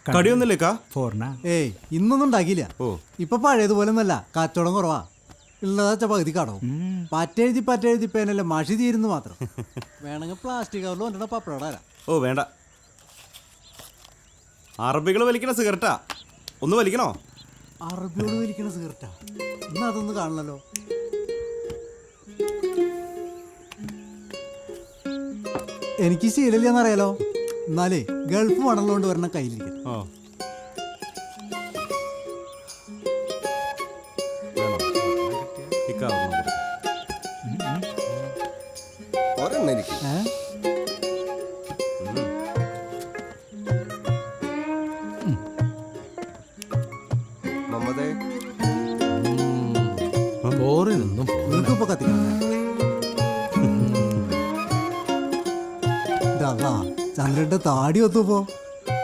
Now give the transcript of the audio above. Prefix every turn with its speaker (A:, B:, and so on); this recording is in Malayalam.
A: കടിയൊന്നുമില്ലേക്കാ?
B: ഏയ് ഇന്നൊന്നും ഉണ്ടാക്കിയില്ല. ഇപ്പൊ പഴയതുപോലെ ഒന്നല്ല, കച്ചവടം കുറവാ. ഉള്ളതാച്ച പകുതി കടവും. പറ്റെഴുതി പേനല്ല മഷി തീരുന്നു മാത്രം. വേണമെങ്കിൽ പ്ലാസ്റ്റിക് കവറിൽ കൊണ്ടിട പപ്പടം.
A: ഓ വേണ്ട, അറബികൾ വലിക്കണ സിഗരറ്റാ, ഒന്ന് വലിക്കണോ?
B: അറബിയോട് വലിക്കണ സിഗരറ്റാ? ഇന്ന് അതൊന്നും കാണണല്ലോ. എനിക്ക് ശീലമില്ലെന്നറിയാലോ. എന്നാലേ ഗൾഫ് മണലുകൊണ്ട് വരണ കയ്യിലിരിക്കും. നിനക്കിപ്പോ കത്തിക്കണം. ചന്ദ്രന്റെ താടി ഒത്തുപ്പോ